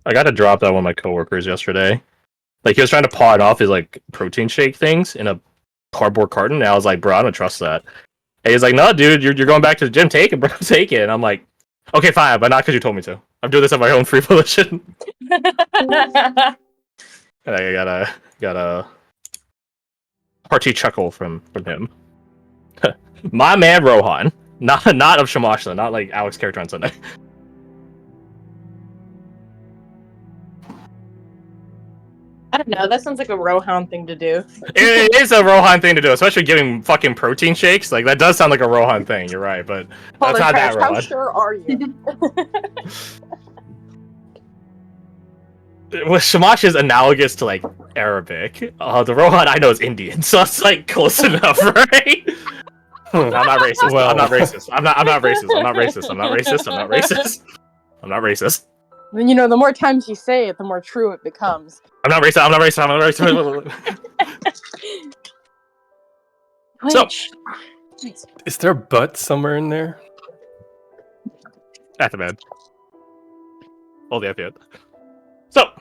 I got to drop that one of my coworkers yesterday. Like he was trying to pawn off his like protein shake things in a cardboard carton. And I was like, bro, I don't trust that. And he's like, no, dude, you're going back to the gym. Take it, bro. Take it. And I'm like, okay, fine, but not because you told me to. I'm doing this on my own free volition. I got a hearty chuckle from him. My man Rohan, not of Shamashla, not like Alex character on Sunday. I don't know. That sounds like a Rohan thing to do. It is a Rohan thing to do, especially giving fucking protein shakes. Like that does sound like a Rohan thing. You're right, but that's not that Rohan. How sure are you? Well, Shamash is analogous to like Arabic. The Rohan I know is Indian, so it's like close enough, right? I'm not racist. Well, I'm not racist. I'm not racist. I'm not racist. I'm not racist. I'm not racist. I'm not racist. Then you know, the more times you say it, the more true it becomes. I'm not racist. I'm not racist. I'm not racist. So, is there a butt somewhere in there? At the bed. Hold the F. So,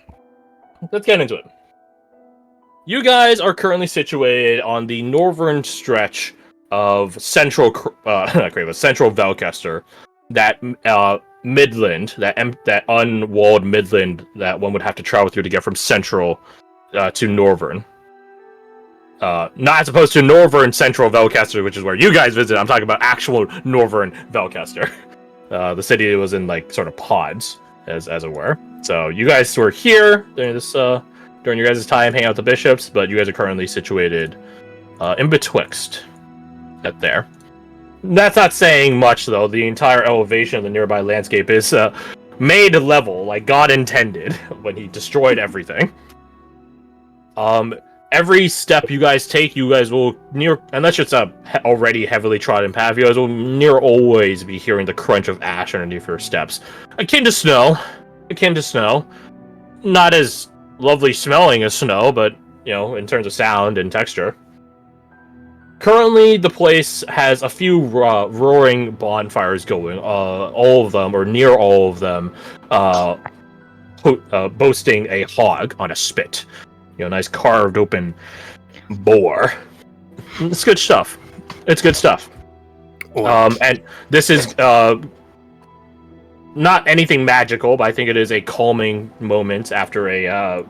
let's get into it. You guys are currently situated on the northern stretch of central Velcaster, that midland, that unwalled midland that one would have to travel through to get from central to northern. Not as opposed to northern central Velcaster, which is where you guys visit. I'm talking about actual northern Velcaster. The city was in like sort of pods, as it were. So you guys were here during this during your guys' time hanging out with the bishops, but you guys are currently situated in betwixt at there. That's not saying much, though. The entire elevation of the nearby landscape is made level, like God intended, when he destroyed everything. Every step you guys take, you guys will unless it's a already heavily trodden path, you guys will near always be hearing the crunch of ash underneath your steps. Akin to snow. Not as lovely smelling as snow, but, you know, in terms of sound and texture. Currently, the place has a few roaring bonfires going. All of them, or near all of them, boasting a hog on a spit. You know, nice carved open boar. It's good stuff. And this is not anything magical, but I think it is a calming moment after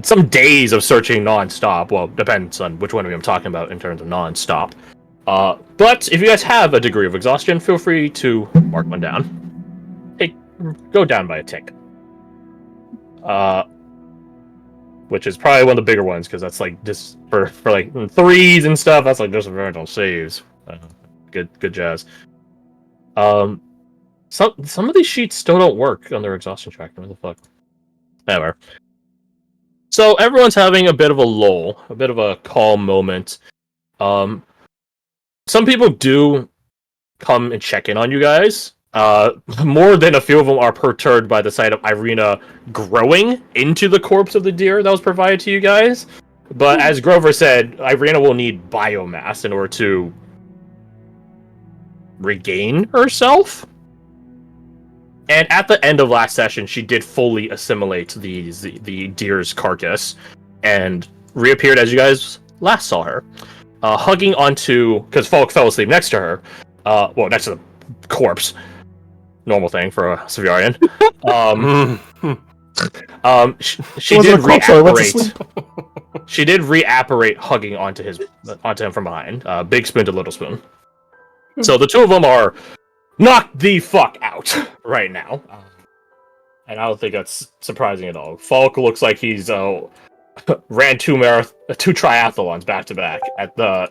some days of searching non-stop. Well, depends on which one of you I'm talking about in terms of non-stop. But if you guys have a degree of exhaustion, feel free to mark one down. Hey, go down by a tick. Which is probably one of the bigger ones, because that's like just for like threes and stuff. That's like just original saves. Good jazz. Some of these sheets still don't work on their exhaustion tracker. What the fuck? Whatever. So everyone's having a bit of a lull, a bit of a calm moment. Some people do come and check in on you guys. More than a few of them are perturbed by the sight of Irina growing into the corpse of the deer that was provided to you guys. But as Grover said, Irina will need biomass in order to regain herself. And at the end of last session, she did fully assimilate the deer's carcass and reappeared as you guys last saw her, hugging onto, because Falk fell asleep next to her, next to the corpse. Normal thing for a Severian. She did reapparate. She did reapparate, hugging onto him from behind. Big spoon to little spoon. So the two of them are knocked the fuck out right now, and I don't think that's surprising at all. Falk looks like he's ran two triathlons back to back at the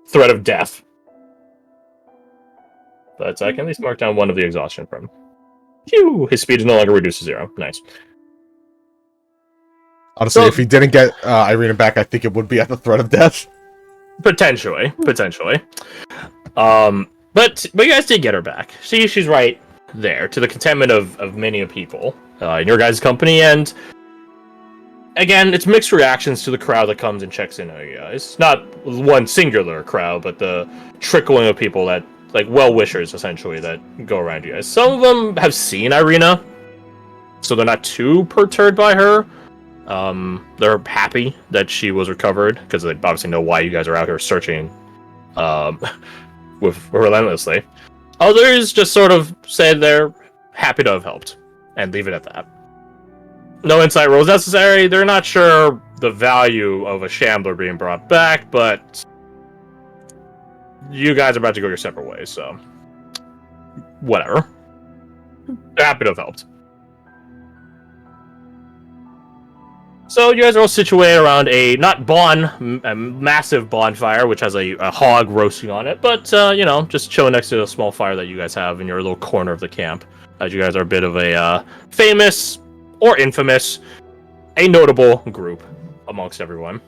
threat of death. But I can at least mark down one of the exhaustion from. Phew! His speed is no longer reduced to 0. Nice. Honestly, if he didn't get Irina back, I think it would be at the threat of death. Potentially. But you guys did get her back. See, she's right there, to the contentment of many people in your guys' company, and again, it's mixed reactions to the crowd that comes and checks in on you guys. Not one singular crowd, but the trickling of people that, like, well-wishers, essentially, that go around you guys. Some of them have seen Irina, so they're not too perturbed by her. They're happy that she was recovered because they obviously know why you guys are out here searching with relentlessly. Others just sort of say they're happy to have helped and leave it at that. No insight rolls necessary. They're not sure the value of a shambler being brought back, but you guys are about to go your separate ways, so whatever. They're happy to have helped. So you guys are all situated around a massive bonfire, which has a hog roasting on it, but just chilling next to a small fire that you guys have in your little corner of the camp. As you guys are a bit of a famous or infamous, a notable group amongst everyone.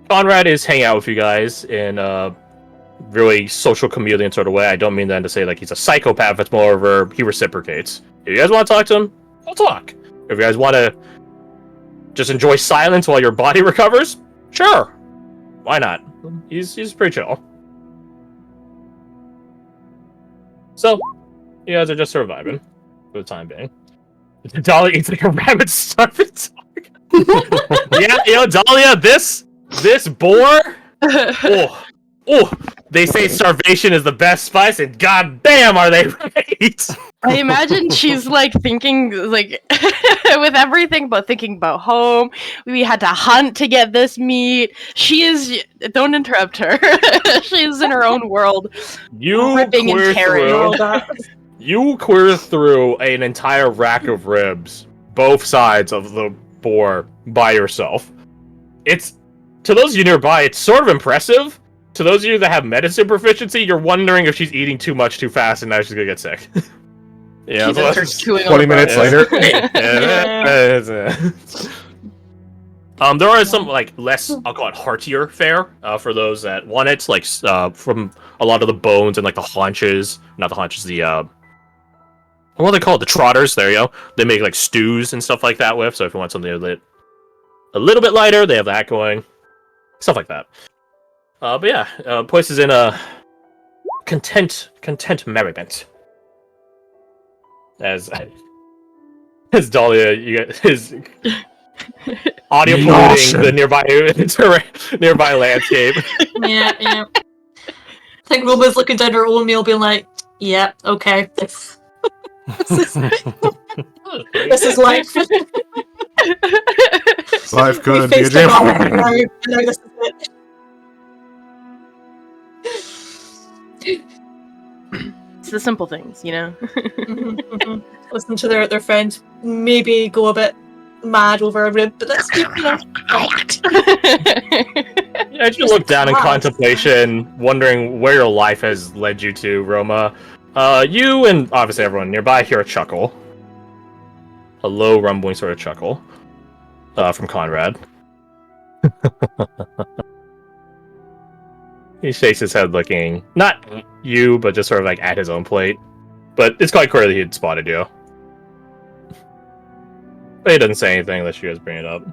Conrad is hanging out with you guys in a really social chameleon sort of way. I don't mean that to say like he's a psychopath. It's more of he reciprocates. If you guys want to talk to him, we'll talk. If you guys want to just enjoy silence while your body recovers, sure. Why not? He's pretty chill. So, you guys are just surviving for the time being. Dahlia eats like a rabbit starving dog. Yeah, Dahlia, this boar. They say starvation is the best spice, and goddamn, are they right? I imagine she's like thinking like with everything, but thinking about home. We had to hunt to get this meat. She is. Don't interrupt her. She's in her own world. Ripping and tearing. You queer through an entire rack of ribs, both sides of the boar by yourself. It's to those of you nearby, it's sort of impressive. To those of you that have medicine proficiency, you're wondering if she's eating too much too fast and now she's gonna get sick. Yeah, 20 minutes later. There are some like less, I'll call it heartier fare for those that want it, like from a lot of the bones and like the haunches, not the haunches, what are they called? The trotters. There you go. They make like stews and stuff like that with. So if you want something a little bit lighter, they have that going. Stuff like that. But yeah, place is in a content merriment. As Dahlia, you get his audio polluting the nearby landscape. Yeah. I think Roma's looking down her own meal, being like, "Yeah, okay, this is life. Life couldn't be a dream." Now this is it." It's the simple things, Listen to their friend maybe go a bit mad over a rib, but that's As you look down in contemplation, wondering where your life has led you to, Roma, you and obviously everyone nearby hear a chuckle. A low rumbling sort of chuckle from Conrad. He shakes his head looking, not you, but just sort of like at his own plate. But it's quite clear that he had spotted you. But he doesn't say anything unless you guys bring it up.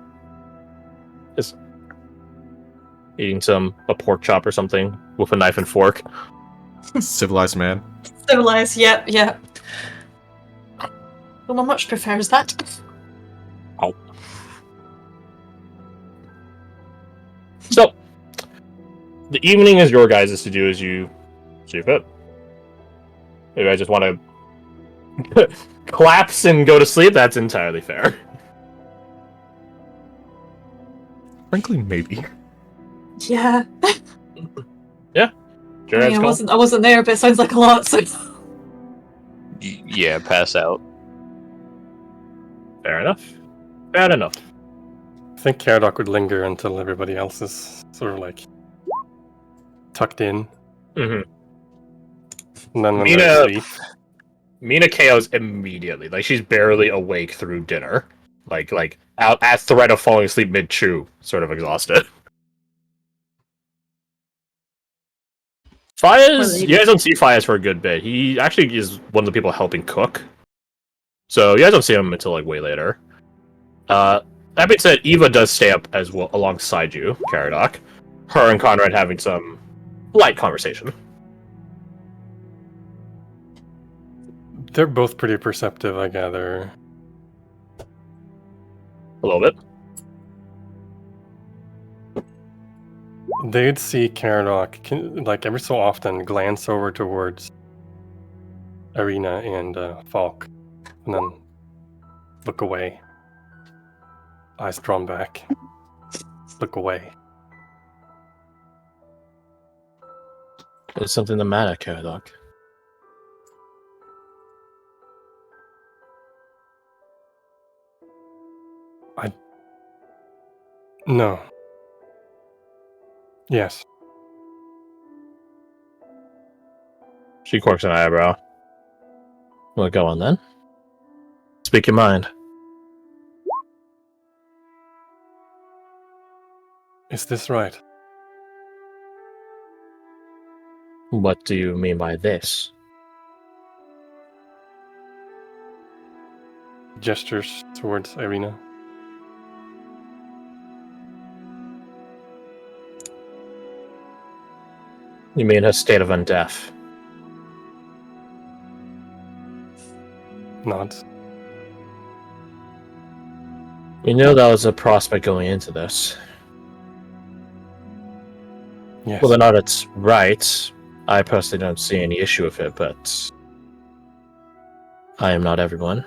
Just eating a pork chop or something with a knife and fork. Civilized man. Civilized, yeah. Roma much prefers that. Oh. So, the evening is your guys' to do as you see fit. Maybe I just want to collapse and go to sleep. That's entirely fair. Frankly, maybe. Yeah. Yeah. I wasn't there, but it sounds like a lot. So. Yeah, pass out. Fair enough. Bad enough. I think Caradoc would linger until everybody else is sort of like tucked in. Mm-hmm. And then when they're asleep. Mina KOs immediately. Like she's barely awake through dinner. Like out at threat of falling asleep mid-chew, sort of exhausted. Faiz, you guys don't see Faiz for a good bit. He actually is one of the people helping cook. So you guys don't see him until like way later. That being said, Eva does stay up as well alongside you, Caradoc. Her and Conrad having some light conversation. They're both pretty perceptive, I gather. A little bit. They'd see Caradoc, like, every so often glance over towards Irina and Falk, and then look away. Eyes drawn back. Look away. Is something the matter, Caradoc? No. Yes. She quirks an eyebrow. Well, go on then. Speak your mind. Is this right? What do you mean by this? Gestures towards Irina. You mean her state of undeaf? Nods. We knew that was a prospect going into this. Yes. Whether or not it's right, I personally don't see any issue with it, but I am not everyone.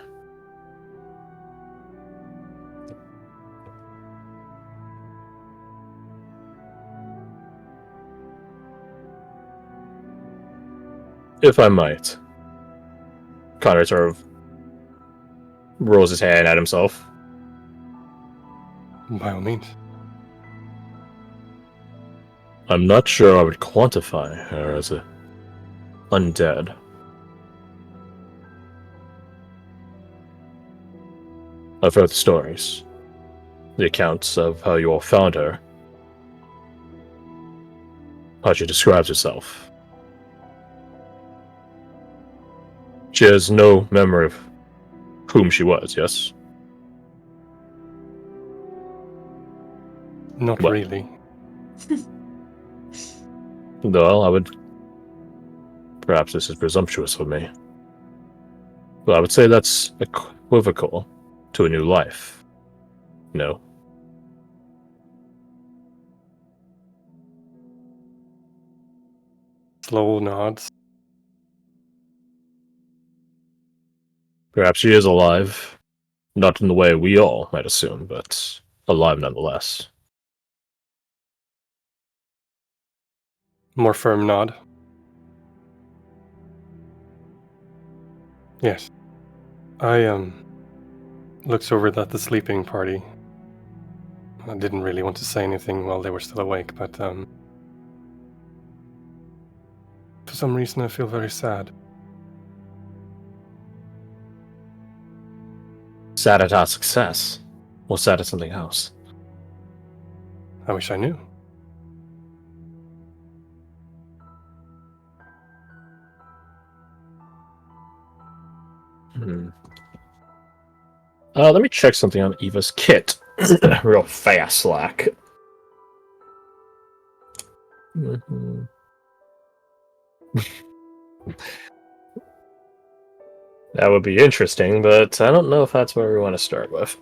If I might. Connor sort of rolls his hand at himself. By all means. I'm not sure I would quantify her as a undead. I've heard the stories, the accounts of how you all found her, how she describes herself. She has no memory of whom she was, yes? Not What? really. Well, I would... Perhaps this is presumptuous for me. But I would say that's equivocal to a new life. No. Slow nods. Perhaps she is alive. Not in the way we all might assume, but alive nonetheless. More firm nod. Yes. I looks over at the sleeping party. I didn't really want to say anything while they were still awake, but for some reason I feel very sad. Sad at our success, or sad at something else? I wish I knew. Let me check something on Eva's kit. Real fast, Slack. That would be interesting, but I don't know if that's where we want to start with.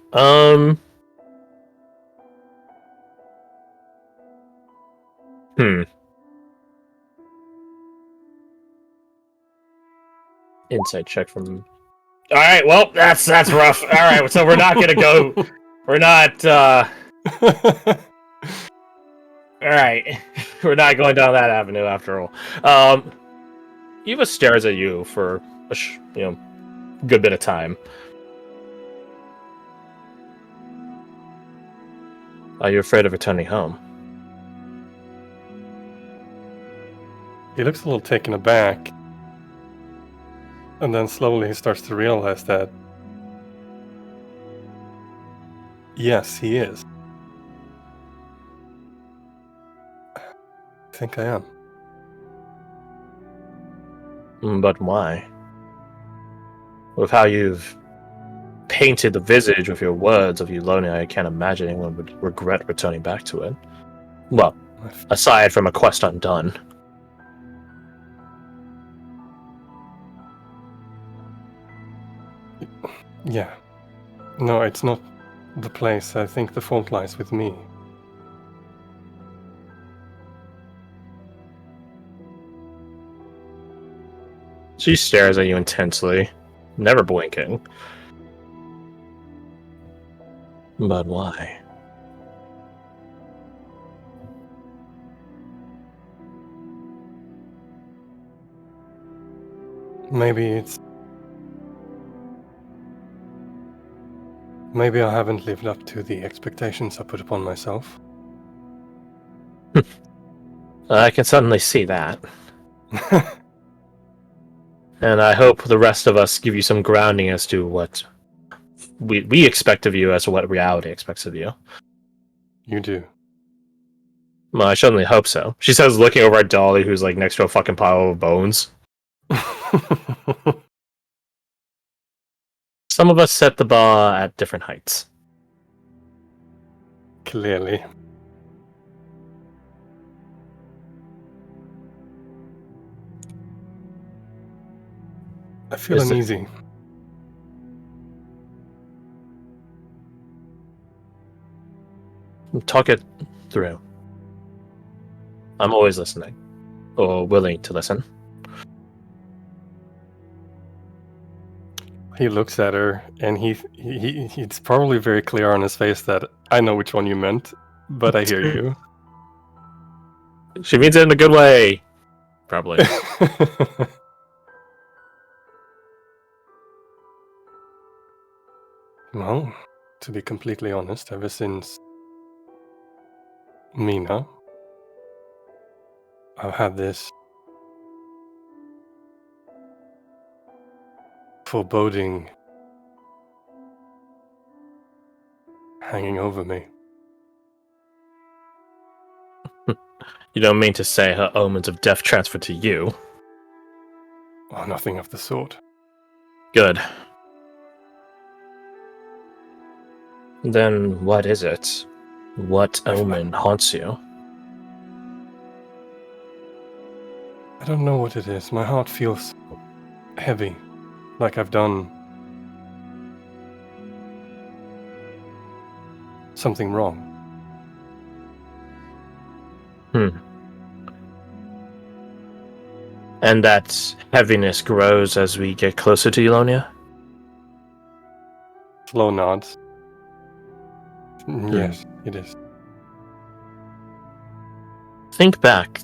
Insight check from... Alright, well, that's rough. Alright, so we're not gonna go... We're not, Alright. We're not going down that avenue after all. Eva stares at you for a good bit of time. Are you afraid of returning home? He looks a little taken aback. And then slowly he starts to realize that yes, he is. I think I am. But why? With how you've painted the visage with your words of you lonely, I can't imagine anyone would regret returning back to it. Well, aside from a quest undone. Yeah. No, it's not the place. I think the fault lies with me. She stares at you intensely, never blinking. But why? Maybe I haven't lived up to the expectations I put upon myself. I can certainly see that. And I hope the rest of us give you some grounding as to what we expect of you as to what reality expects of you. You do. Well, I certainly hope so. She says, looking over at Dolly, who's like next to a fucking pile of bones. Some of us set the bar at different heights. Clearly. I feel Is it- uneasy. Talk it through. I'm always listening, or willing to listen. He looks at her, and it's probably very clear on his face that I know which one you meant, but I hear you. She means it in a good way. Probably. Well, to be completely honest, ever since Mina, I've had this foreboding hanging over me. You don't mean to say her omens of death transferred to you? Oh, nothing of the sort. Good. Then what is it? What omen haunts you? I don't know what it is. My heart feels heavy, like I've done something wrong. And that heaviness grows as we get closer to Elonia? Slow nods. Yes, it is. Think back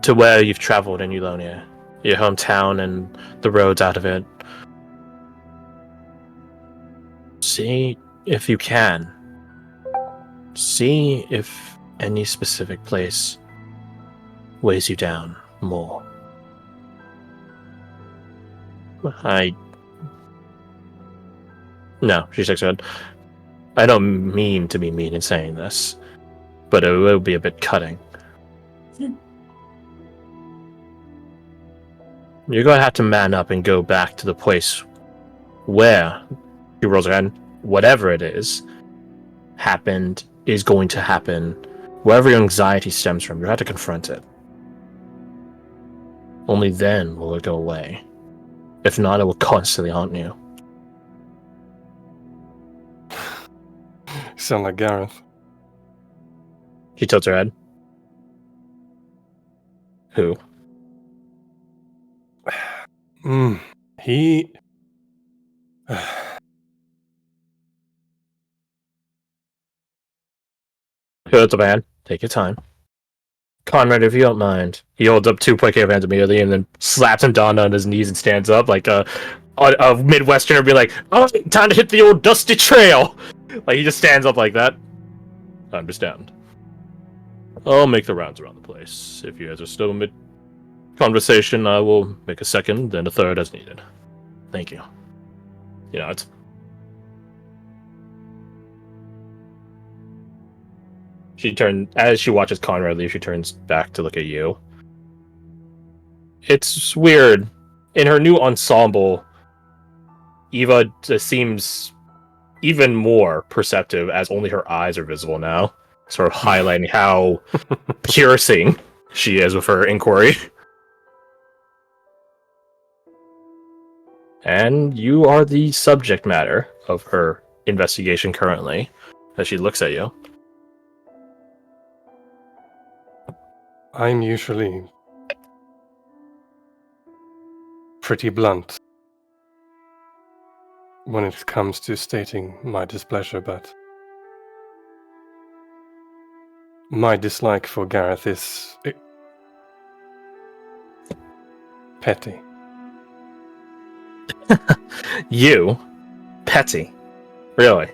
to where you've traveled in Elonia, your hometown and the roads out of it. See if you can. See if any specific place weighs you down more. No, she shakes her head. I don't mean to be mean in saying this, but it will be a bit cutting. You're going to have to man up and go back to the place where, she rolls her hand, whatever it is, happened, is going to happen. Wherever your anxiety stems from, you have to confront it. Only then will it go away. If not, it will constantly haunt you. You sound like Gareth. She tilts her head. Who? He... Holds up a hand. Take your time. Conrad, if you don't mind. He holds up two quick hands immediately and then slaps him down on his knees and stands up like a Midwesterner would be like, oh, time to hit the old dusty trail. Like, he just stands up like that. I understand. I'll make the rounds around the place. If you guys are still mid-conversation, I will make a second, then a third as needed. Thank you. You know, it's... As she watches Conrad leave, she turns back to look at you. It's weird. In her new ensemble, Eva seems even more perceptive as only her eyes are visible now, sort of highlighting how piercing she is with her inquiry. And you are the subject matter of her investigation currently, as she looks at you. I'm usually pretty blunt when it comes to stating my displeasure, but my dislike for Gareth is petty. You? Petty. Really?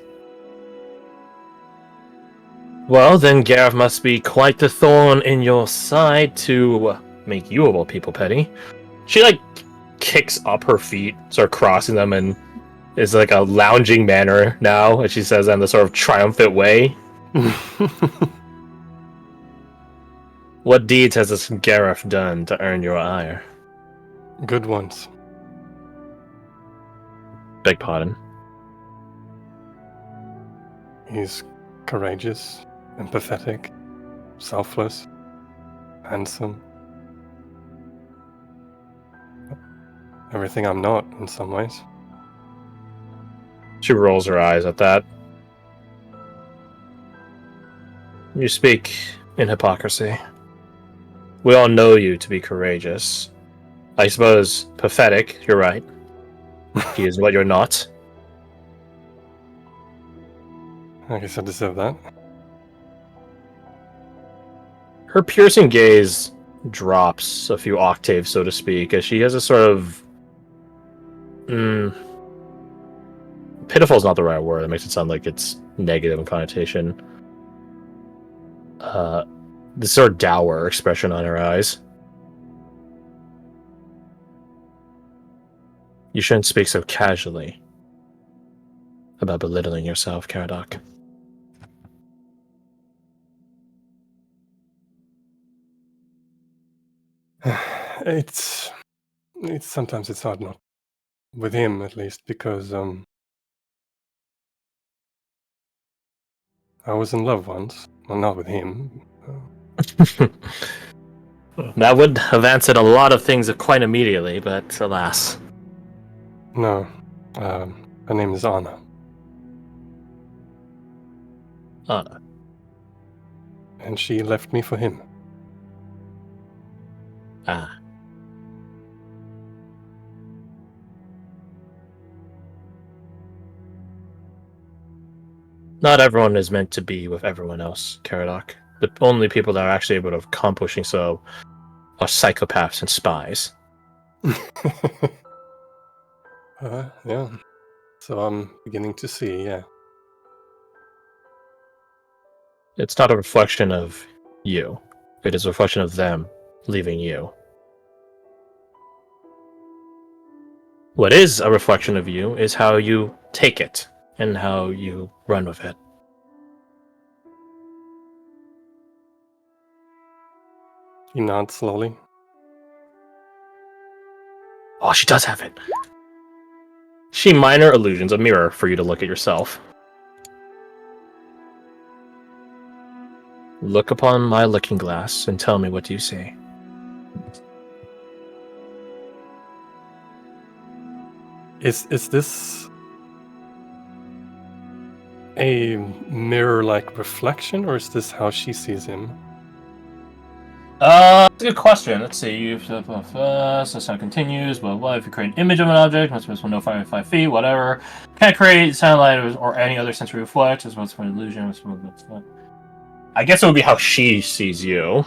Well, then Gareth must be quite the thorn in your side to make you of all people petty. She, like, kicks up her feet, sort of crossing them, and is like a lounging manner now, and she says that in the sort of triumphant way. What deeds has this Gareth done to earn your ire? Good ones. Beg pardon. He's courageous, empathetic, selfless, handsome. Everything I'm not, in some ways. She rolls her eyes at that. You speak in hypocrisy. We all know you to be courageous. I suppose pathetic, you're right. He is what you're not. I guess I deserve that. Her piercing gaze drops a few octaves, so to speak, as she has a sort of... pitiful is not the right word. It makes it sound like it's negative in connotation. This sort of dour expression on her eyes. You shouldn't speak so casually about belittling yourself, Caradoc. It's sometimes it's hard not with him, at least, because I was in love once. Well, not with him. That would have answered a lot of things quite immediately, but alas. No, her name is Anna. And she left me for him. Ah. Not everyone is meant to be with everyone else, Caradoc. The only people that are actually able to accomplishing so are psychopaths and spies. Yeah. So I'm beginning to see, yeah. It's not a reflection of you. It is a reflection of them leaving you. What is a reflection of you is how you take it and how you run with it. He nods slowly. Oh, she does have it. She minor illusions, a mirror for you to look at yourself. Look upon my looking glass and tell me what you see. Is this a mirror-like reflection, or is this how she sees him? That's a good question. Let's see. So sound continues. Blah, blah. If you create an image of an object, must be no 5 feet, whatever. Can't create satellite or any other sensory reflect. As well as an illusion. I guess it would be how she sees you.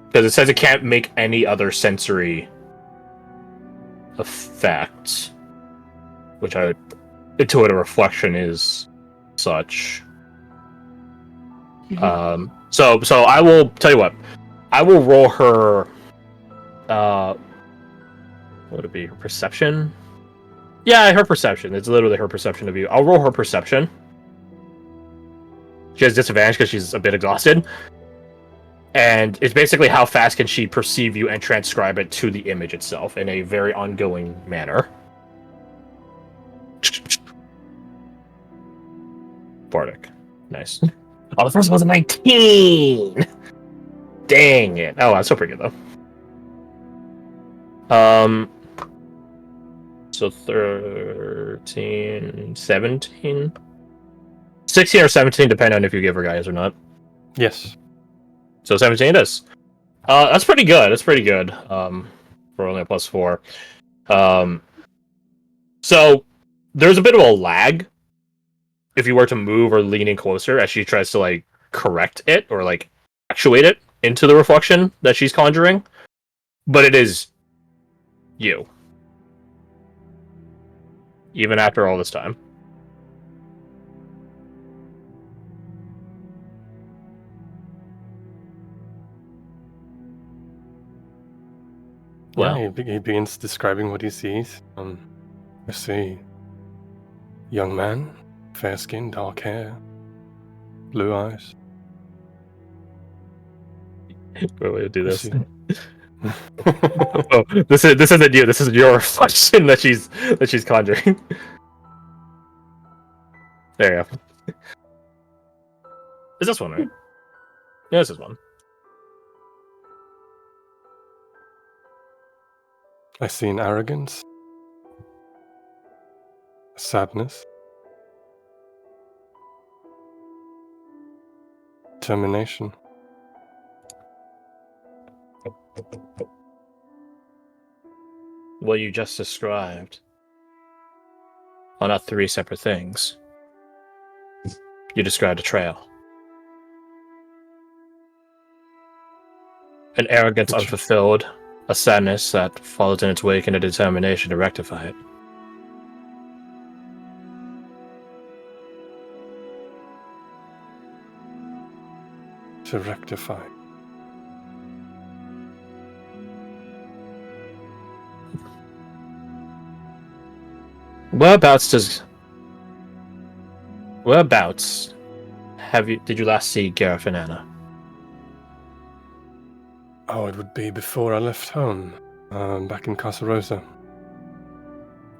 Because it says it can't make any other sensory effect. Which I would intuit a reflection is such. So I will tell you what. I will roll her. What would it be? Her perception? Yeah, her perception. It's literally her perception of you. I'll roll her perception. She has disadvantage because she's a bit exhausted. And it's basically how fast can she perceive you and transcribe it to the image itself in a very ongoing manner. Bardic. Nice. Oh, the first one was a 19! Dang it. Oh, that's still pretty good, though. So 13, 17? 16 or 17, depending on if you give her guys or not. Yes. So 17 it is. That's pretty good. That's pretty good. For only a +4. So there's a bit of a lag if you were to move or lean in closer as she tries to like correct it or like actuate it into the reflection that she's conjuring. But it is you. Even after all this time. Well, Yeah, he begins describing what he sees. I see. Young man, fair skin, dark hair, blue eyes. what way to do I this? see. Oh, this isn't you. This is your reflection that she's conjuring. There you go. Is this one right? Yeah, this is one. I see an arrogance, a sadness, determination. What you just described are not three separate things. You described a trail. An arrogance Which- unfulfilled, a sadness that follows in its wake, and a determination to rectify it. To rectify. Whereabouts did you last see Gareth and Anna? Oh, it would be before I left home, back in Casa Rosa.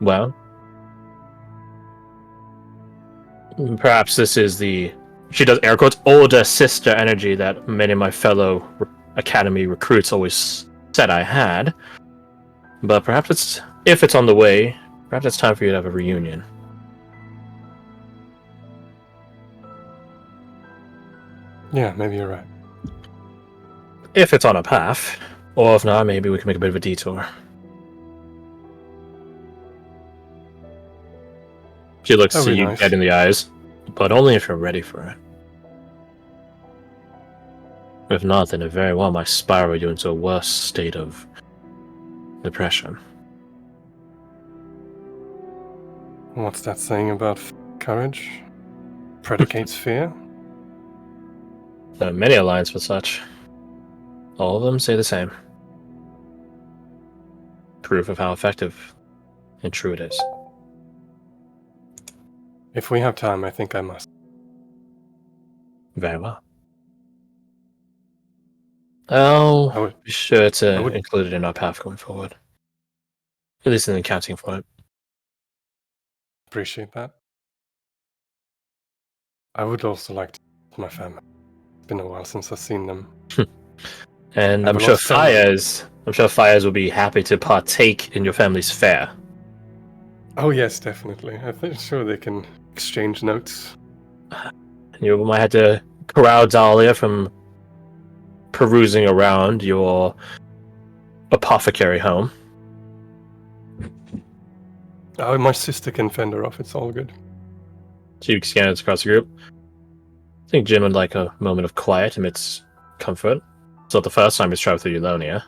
Well, perhaps this is the, she does air quotes, older sister energy that many of my fellow academy recruits always said I had. But perhaps if it's on the way, perhaps it's time for you to have a reunion. Yeah, maybe you're right. If it's on a path, or if not, maybe we can make a bit of a detour. She looks That'd to be you nice. dead in the eyes, but only if you're ready for it. If not, then it very well might spiral you into a worse state of depression. What's that saying about courage? Predicates fear? There are many a lines for such. All of them say the same. Proof of how effective and true it is. If we have time, I think I must. Very well. I'll I would- be sure to I would- include it in our path going forward. At least in accounting for it. Appreciate that. I would also like to meet my family. It's been a while since I've seen them. And I I'm will sure also- Fires will be happy to partake in your family's fare. Oh yes, definitely. I think sure they can exchange notes. You might have to corral Dahlia from perusing around your apothecary home. Oh, my sister can fend her off. It's all good. She scans across the group. I think Jim would like a moment of quiet amidst comfort. It's not the first time he's traveled through Eulonia.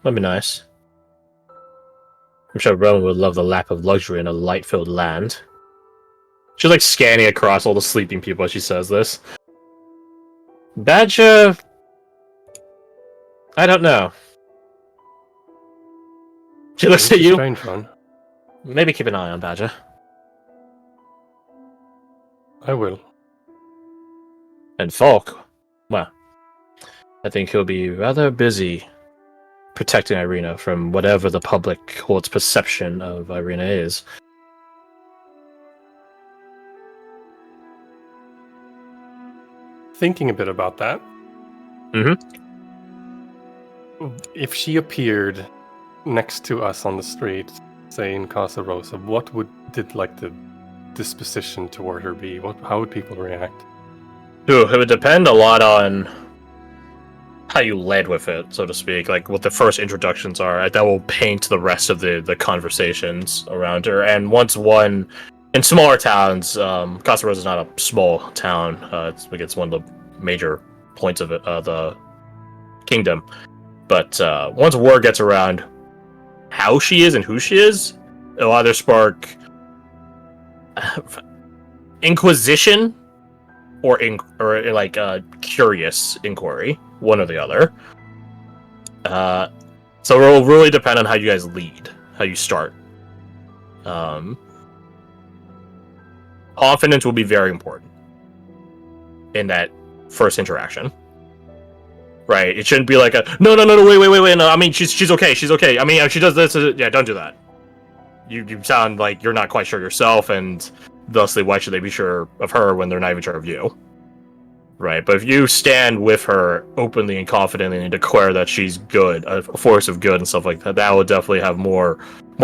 That'd be nice. I'm sure Rowan would love the lap of luxury in a light-filled land. She's like scanning across all the sleeping people as she says this. Badger... I don't know. She looks It's at a you. strange one. Maybe keep an eye on Badger. I will. And Falk, well, I think he'll be rather busy protecting Irina from whatever the public court's perception of Irina is. Thinking a bit about that. Mhm. If she appeared next to us on the street, say in Casa Rosa, what did like the disposition toward her be? How would people react? Ooh, it would depend a lot on how you led with it, so to speak. Like what the first introductions are, that will paint the rest of the conversations around her. And once one in smaller towns, Casa Rosa is not a small town. It's one of the major points of it, the kingdom. But once word gets around how she is and who she is, it'll either spark inquisition or curious inquiry, one or the other. So it will really depend on how you guys lead, how you start. Confidence will be very important in that first interaction. Right? It shouldn't be like a no, wait. No, I mean she's okay. She's okay. I mean if she does this, yeah, don't do that. You sound like you're not quite sure yourself, and thusly, why should they be sure of her when they're not even sure of you? Right? But if you stand with her openly and confidently and declare that she's good, a force of good and stuff like that, that will definitely have more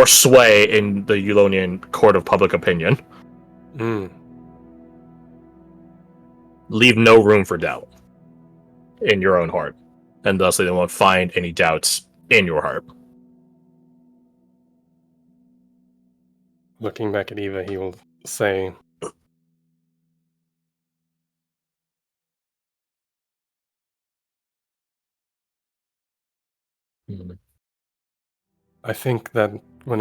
sway in the Eulonian court of public opinion. Leave no room for doubt in your own heart, and thusly they won't find any doubts in your heart. Looking back at Eva, he will say, I think that when